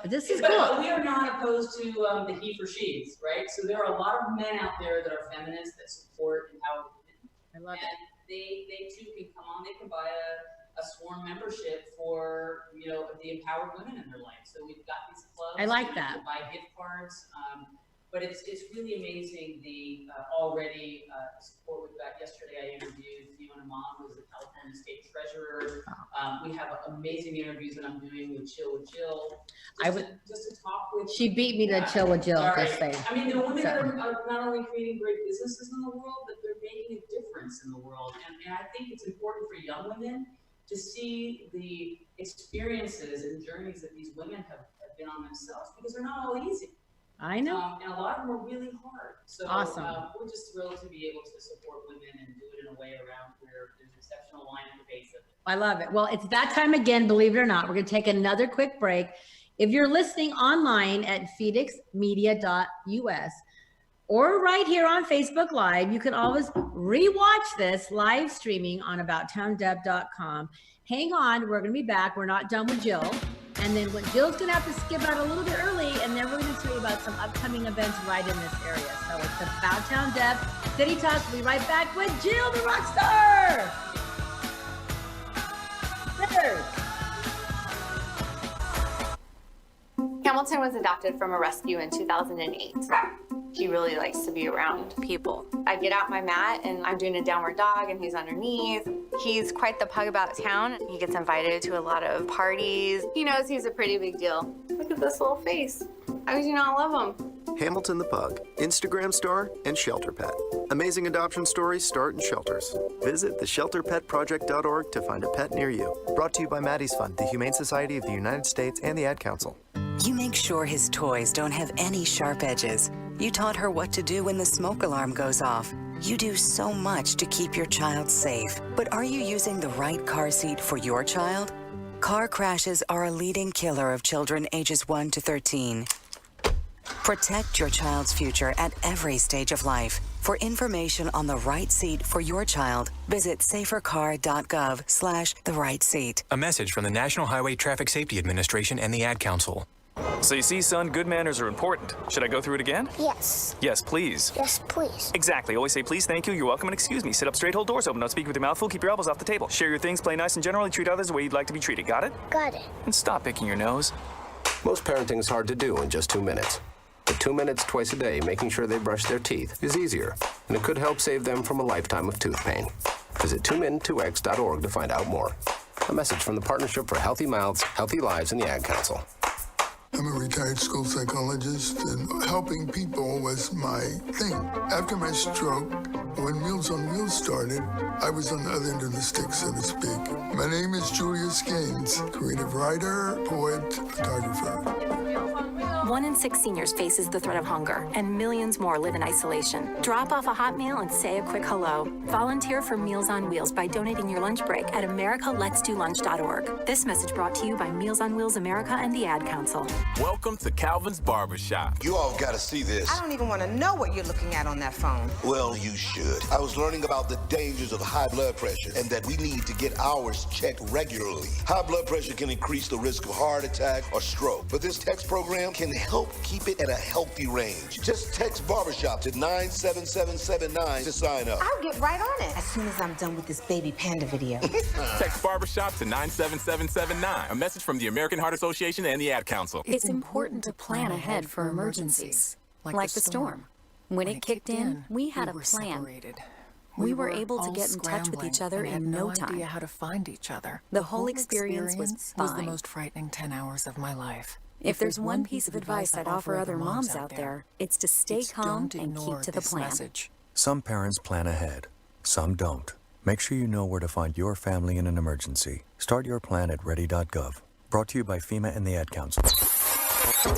This is cool. We are not opposed to the he for she's, right? So there are a lot of men out there that are feminists that support empowered women. I love it. They too can come on. They can buy a Swarm membership for the empowered women in their life. So we've got these clubs. I like that. To buy gift cards. But it's really amazing the already support we've got. Yesterday I interviewed Fiona Mom, who's the California State Treasurer. We have amazing interviews that I'm doing with Jill. Just to talk with. She beat me to Chill with Jill. Just saying. I mean, the women are not only creating great businesses in the world, but they're making a difference in the world. And I think it's important for young women to see the experiences and journeys that these women have been on themselves, because they're not all easy. I know. And a lot of them are really hard. So awesome. We're just thrilled to be able to support women and do it in a way around where there's exceptional line at the base of it. I love it. Well, it's that time again, believe it or not. We're going to take another quick break. If you're listening online at phoenixmedia.us or right here on Facebook Live, you can always rewatch this live streaming on abouttowndeb.com. Hang on. We're going to be back. We're not done with Jill. And then what Jill's going to have to skip out a little bit early, and then we're going to tell you about some upcoming events right in this area. So it's About Town Deb City Talk. We'll be right back with Jill, the rock star. Hamilton was adopted from a rescue in 2008. He really likes to be around people. I get out my mat and I'm doing a downward dog and he's underneath. He's quite the pug about town. He gets invited to a lot of parties. He knows he's a pretty big deal. Look at this little face. How could you not love him? Hamilton the Pug, Instagram star and shelter pet. Amazing adoption stories start in shelters. Visit theshelterpetproject.org to find a pet near you. Brought to you by Maddie's Fund, the Humane Society of the United States, and the Ad Council. You make sure his toys don't have any sharp edges. You taught her what to do when the smoke alarm goes off. You do so much to keep your child safe. But are you using the right car seat for your child? Car crashes are a leading killer of children ages 1 to 13. Protect your child's future at every stage of life. For information on the right seat for your child, visit safercar.gov/the-right-seat. A message from the National Highway Traffic Safety Administration and the Ad Council. So you see, son, good manners are important. Should I go through it again? Yes. Yes, please. Yes, please. Exactly. Always say please, thank you, you're welcome, and excuse me. Sit up straight, hold doors open. Don't speak with your mouth full. Keep your elbows off the table. Share your things, play nice, and generally treat others the way you'd like to be treated. Got it? Got it. And stop picking your nose. Most parenting is hard to do in just 2 minutes. But 2 minutes twice a day making sure they brush their teeth is easier, and it could help save them from a lifetime of tooth pain. Visit 2min2x.org to find out more. A message from the Partnership for Healthy Mouths, Healthy Lives, and the Ad Council. I'm a retired school psychologist, and helping people was my thing. After my stroke, when Meals on Wheels started, I was on the other end of the stick, so to speak. My name is Julius Gaines, creative writer, poet, photographer. 1 in 6 seniors faces the threat of hunger, and millions more live in isolation. Drop off a hot meal and say a quick hello. Volunteer for Meals on Wheels by donating your lunch break at americaletsdolunch.org. This message brought to you by Meals on Wheels America and the Ad Council. Welcome to Calvin's Barbershop. You all gotta see this. I don't even want to know what you're looking at on that phone. Well, you should. I was learning about the dangers of high blood pressure and that we need to get ours checked regularly. High blood pressure can increase the risk of heart attack or stroke, but this text program can help keep it at a healthy range. Just text Barbershop to 97779 to sign up. I'll get right on it as soon as I'm done with this baby panda video. Text Barbershop to 97779. A message from the American Heart Association and the Ad Council. It's important to plan ahead for emergencies, like the storm. When it kicked in, we had a plan. Separated. We were able to get in touch with each other in no time. Idea how to find each other. The whole experience was fine. The most frightening 10 hours of my life. If there's one piece of advice I'd offer other moms out there, it's to stay calm and keep to the plan. Some parents plan ahead, some don't. Make sure you know where to find your family in an emergency. Start your plan at ready.gov. Brought to you by FEMA and the Ad Council.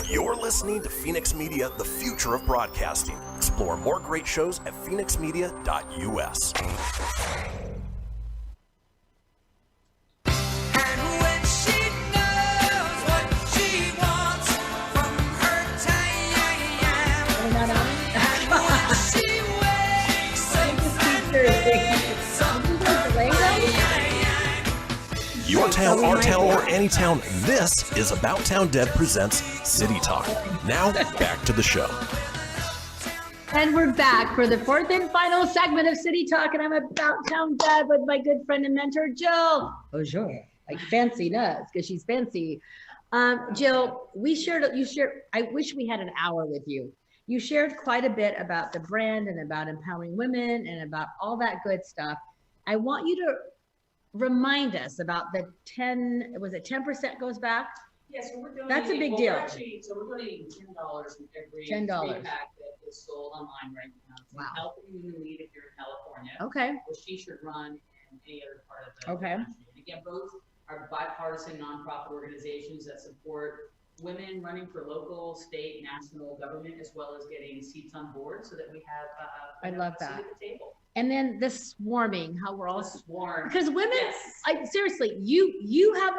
You're listening to Phoenix Media, the future of broadcasting. Explore more great shows at phoenixmedia.us. Your town, our town, or any town, this is About Town Deb presents City Talk. Now, back to the show. And we're back for the fourth and final segment of City Talk, and I'm About Town Deb with my good friend and mentor, Jill Osur. like fancy nuts because she's fancy. Jill, I wish we had an hour with you. You shared quite a bit about the brand and about empowering women and about all that good stuff. I want you to remind us about the 10% goes back? Yeah, so we're donating. That's a big deal. We're donating $10 from every $10 pack that is sold online right now. Wow. Helping Women Lead if you're in California. Okay. Which she should run in any other part of the okay. country. And again, both are bipartisan nonprofit organizations that support women running for local, state, national government, as well as getting seats on board so that we have I love a seat that. at the table. And then the swarming, how we're all swarm. Because women, yes. Seriously, you have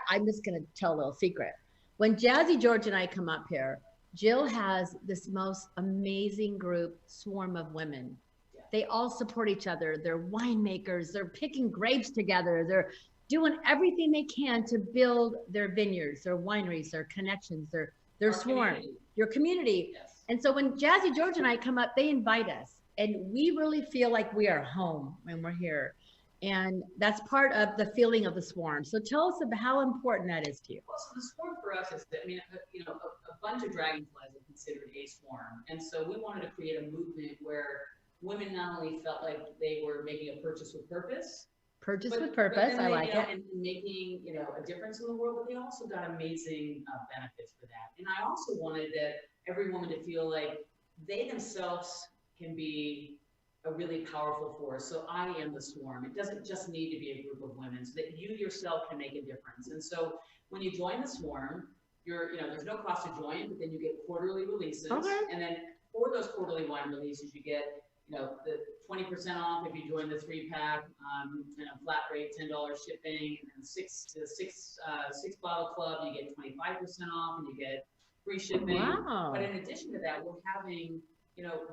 I'm just gonna tell a little secret. When Jazzy George and I come up here, Jill has this most amazing group, swarm of women. Yeah. They all support each other. They're winemakers. They're picking grapes together. They're doing everything they can to build their vineyards, their wineries, their connections, their swarm, your community. Yes. And so when Jazzy George and I come up, they invite us. And we really feel like we are home when we're here. And that's part of the feeling of the swarm. So tell us about how important that is to you. Well, so the swarm for us is that, a bunch of dragonflies are considered a swarm. And so we wanted to create a movement where women not only felt like they were making a purchase with purpose. I like it. And making, a difference in the world, but they also got amazing benefits for that. And I also wanted that every woman to feel like they themselves can be a really powerful force. So I am the swarm. It doesn't just need to be a group of women, so that you yourself can make a difference. And so when you join the swarm, there's no cost to join, but then you get quarterly releases. Okay. And then for those quarterly wine releases, you get, the 20% off if you join the 3-pack, and a flat rate $10 shipping, and then the six bottle club, you get 25% off, and you get free shipping. Wow. But in addition to that, we're having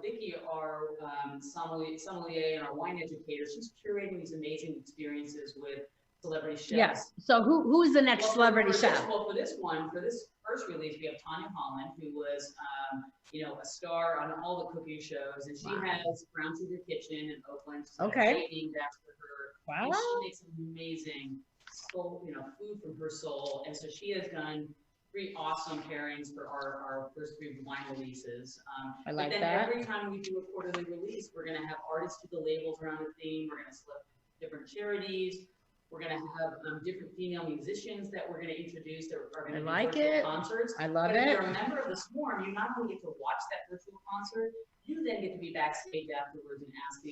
Vicki, our sommelier and our wine educator, she's curating these amazing experiences with celebrity chefs. Yes. So who is the next celebrity chef? For this first release, we have Tanya Holland, who was, a star on all the cooking shows, and she has Brown Sugar Kitchen in Oakland. Okay. Named after her. Wow. And she makes amazing soul, food from her soul, and so she has done 3 awesome pairings for our first 3 wine releases. I like but then that. Every time we do a quarterly release, we're going to have artists do the labels around the theme. We're going to select different charities. We're going to have different female musicians that we're going to introduce that are going to do virtual concerts. I love it. If you're it. a member of the swarm, you not only get to watch that virtual concert, you then get to be backstage afterwards and ask the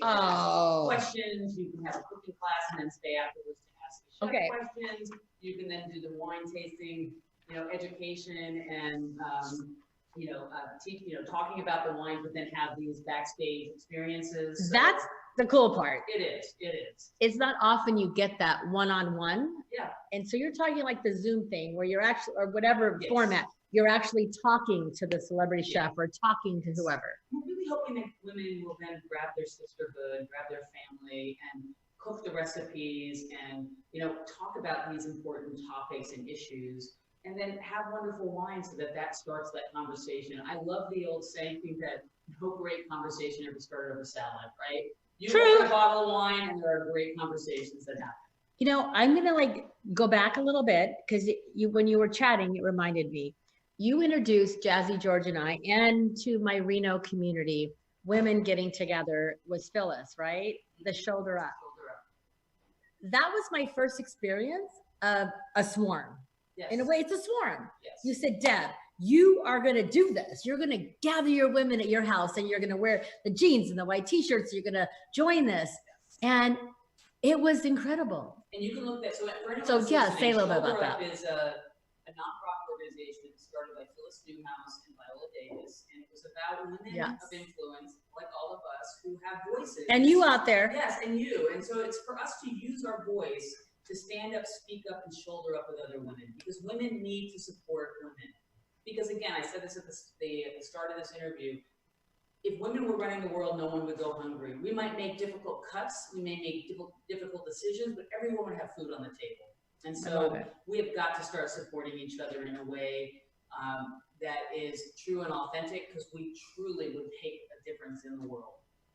questions. You can have a cooking class and then stay afterwards to ask the chef questions. You can then do the wine tasting, education and talking about the wine, but then have these backstage experiences. So that's the cool part. It is. It's not often you get that one-on-one. Yeah. And so you're talking like the Zoom thing where you're actually, or whatever format, you're actually talking to the celebrity chef or talking to whoever. We're really hoping that women will then grab their sisterhood, grab their family, and cook the recipes and, talk about these important topics and issues. And then have wonderful wine so that starts that conversation. I love the old saying, that no great conversation ever started over salad, right? You open a bottle of wine and there are great conversations that happen. I'm going to go back a little bit because when you were chatting, it reminded me. You introduced Jazzy George and I, and to my Reno community, women getting together was Phyllis, right? The shoulder up. That was my first experience of a swarm. Yes. In a way, it's a swarm. Yes. You said, Deb, you are going to do this. You're going to gather your women at your house and you're going to wear the jeans and the white t-shirts. You're going to join this. Yes. And it was incredible. And you can look at that. So say a little bit about that. Is a nonprofit organization started by Phyllis Newhouse and Viola Davis. And it was about women of influence, like all of us, who have voices. And you out there. Yes, and you. And so it's for us to use our voice to stand up, speak up, and shoulder up with other women, because women need to support women. Because again, I said this at the start of this interview, if women were running the world, no one would go hungry. We might make difficult cuts, we may make difficult decisions, but everyone would have food on the table. And so we have got to start supporting each other in a way that is true and authentic, because we truly would make a difference in the world.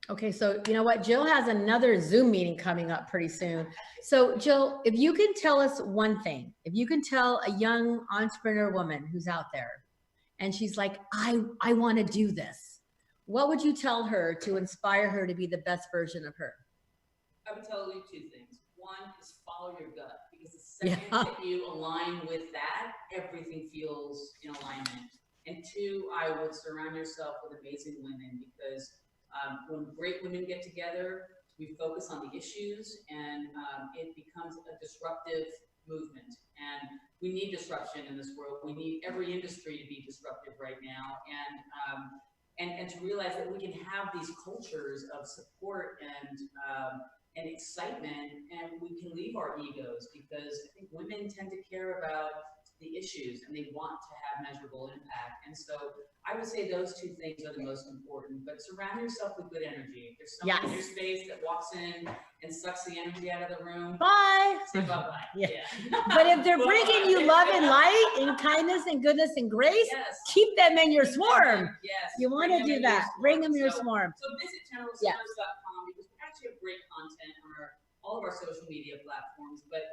Okay, so you know what? Jill has another Zoom meeting coming up pretty soon. So Jill, if you can tell us one thing, if you can tell a young entrepreneur woman who's out there and she's like, I want to do this, what would you tell her to inspire her to be the best version of her? I would tell you two things. One is follow your gut, because the second that you align with that, everything feels in alignment. And two, I would surround yourself with amazing women, because when great women get together, we focus on the issues, and it becomes a disruptive movement. And we need disruption in this world. We need every industry to be disruptive right now. And to realize that we can have these cultures of support and excitement, and we can leave our egos, because I think women tend to care about the issues and they want to have measurable impact. And so I would say those two things are the most important, but surround yourself with good energy. If there's someone in your space that walks in and sucks the energy out of the room, bye. Say bye-bye. Yeah. But if they're bringing you love and light and kindness and goodness and grace, keep them in your swarm. Yes. You want to do that. Bring them in your swarm. So visit TeneralCellars.com, because we actually have great content on all of our social media platforms, but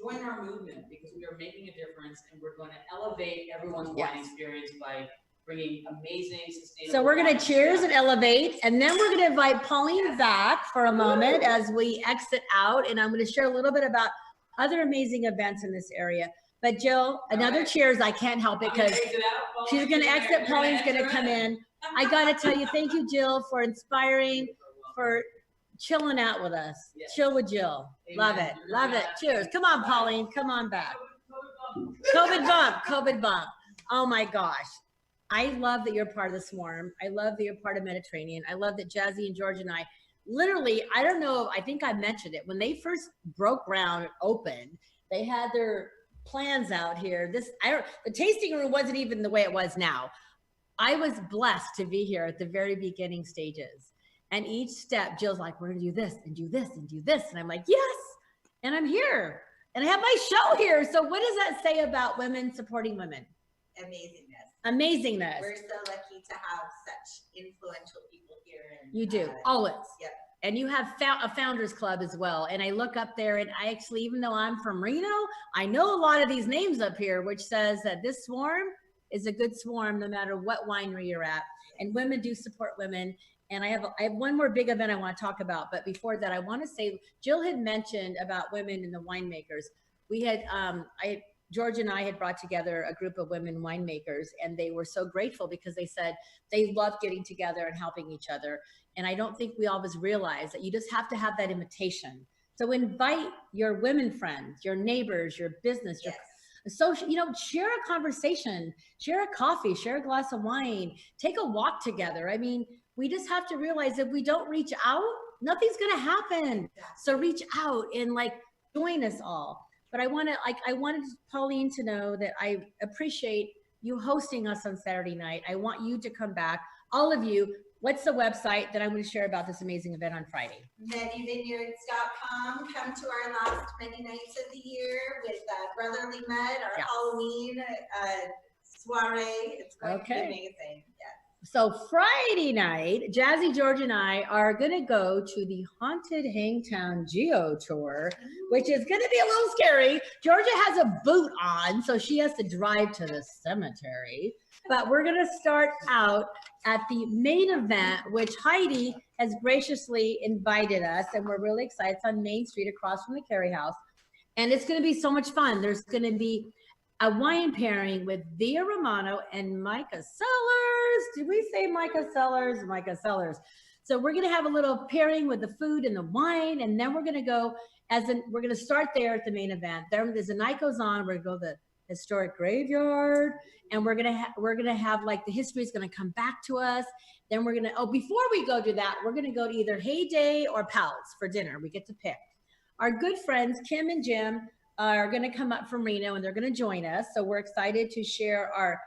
join our movement, because we are making a difference, and we're going to elevate everyone's wine experience by bringing amazing, sustainable. So we're going to cheers and elevate, and then we're going to invite Pauline back for a moment as we exit out, and I'm going to share a little bit about other amazing events in this area. But Jill, another cheers. I can't help it, because she's going to exit. Pauline's going to come in. I got to tell you, thank you, Jill, for inspiring, for chilling out with us. Chill with Jill. Love it. Love it. Cheers. Come on, Pauline. Come on back. COVID bump. COVID bump. Oh my gosh. I love that you're part of the swarm. I love that you're part of Mediterranean. I love that Jazzy and George and I, literally, I don't know, I think I mentioned it, when they first broke ground and opened, they had their plans out here. The tasting room wasn't even the way it was now. I was blessed to be here at the very beginning stages. And each step, Jill's like, we're gonna do this and do this and do this. And I'm like, yes, and I'm here. And I have my show here. So what does that say about women supporting women? Amazingness. Amazingness. We're so lucky to have such influential people here. And, you do, always. Yep. And you have a founders club as well. And I look up there, and I actually, even though I'm from Reno, I know a lot of these names up here, which says that this swarm is a good swarm no matter what winery you're at. And women do support women. And I have one more big event I want to talk about. But before that, I want to say, Jill had mentioned about women in the winemakers. We had, George and I had brought together a group of women winemakers, and they were so grateful, because they said they love getting together and helping each other. And I don't think we always realize that you just have to have that invitation. So invite your women friends, your neighbors, your business, your social, share a conversation, share a coffee, share a glass of wine, take a walk together. I mean, we just have to realize if we don't reach out, nothing's going to happen. So reach out and join us all. But I wanted Pauline to know that I appreciate you hosting us on Saturday night. I want you to come back. All of you, what's the website that I'm going to share about this amazing event on Friday? MediVineyards.com. Come to our last many nights of the year with Brotherly Med, our Halloween soiree. It's going to be amazing. So Friday night, Jazzy, George, and I are going to go to the Haunted Hangtown Geo Tour, which is going to be a little scary. Georgia has a boot on, so she has to drive to the cemetery. But we're going to start out at the main event, which Heidi has graciously invited us, and we're really excited. It's on Main Street across from the Carey House. And it's going to be so much fun. There's going to be a wine pairing with Via Romano and Micah Cellars. Did we say Micah Cellars? Micah Cellars. So we're going to have a little pairing with the food and the wine, and then we're going to go we're going to start there at the main event. As the night goes on, we're going to go to the historic graveyard, and we're going to have the history is going to come back to us. Then we're going to, before we go to that, we're going to go to either Heyday or Pals for dinner. We get to pick. Our good friends, Kim and Jim, are going to come up from Reno, and they're going to join us. So we're excited to share our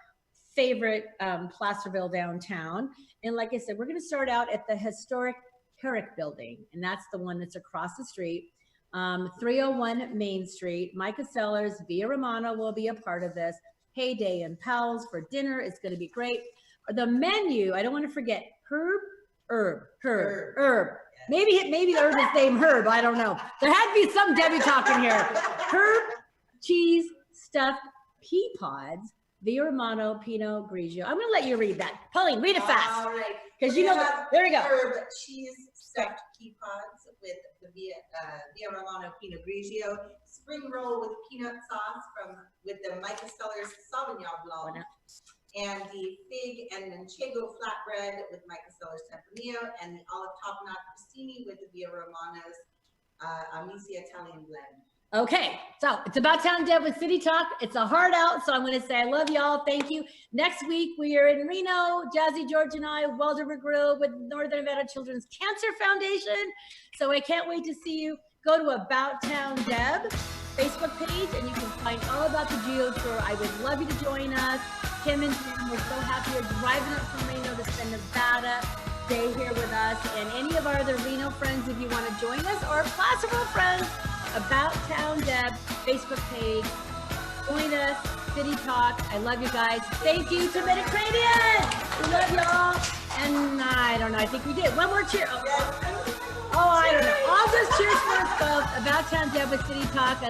favorite Placerville downtown. And like I said, we're going to start out at the historic Herrick building, and that's the one that's across the street, 301 Main Street. Micah Cellars, Via Romano will be a part of this. Heyday and Pals for dinner is going to be great. The menu, I don't want to forget, Herb Herb. Maybe the herb is named Herb. I don't know. There had to be some Debbie talking here. Herb cheese stuffed pea pods, Via Romano Pinot Grigio. I'm going to let you read that. Pauline, read it fast. All right. Because you know, there we go. Herb cheese stuffed pea pods with the Via Romano Pinot Grigio, spring roll with peanut sauce with the Michael Cellars Sauvignon Blanc, and the fig and manchego flatbread with Michael Cellars Tempranillo, and the olive tapenade crostini with the Via Romano's Amici Italian blend. Okay, so it's About Town Deb with City Talk. It's a hard out, so I'm going to say I love y'all. Thank you. Next week, we are in Reno. Jazzy, George, and I, Walter McGrill with Northern Nevada Children's Cancer Foundation. So I can't wait to see you. Go to About Town Deb Facebook page, and you can find all about the Geo Tour. I would love you to join us. Kim and Tim, we're so happy you're driving up from Reno to spend Nevada Day here with us. And any of our other Reno friends, if you want to join us, or Placerville friends, About Town Deb Facebook page. Join us, City Talk. I love you guys. Thank you to Mediterranean. We love y'all. And I don't know, I think we did. One more cheer. Oh, I don't know. I'll just cheers for us both. About Town Deb with City Talk.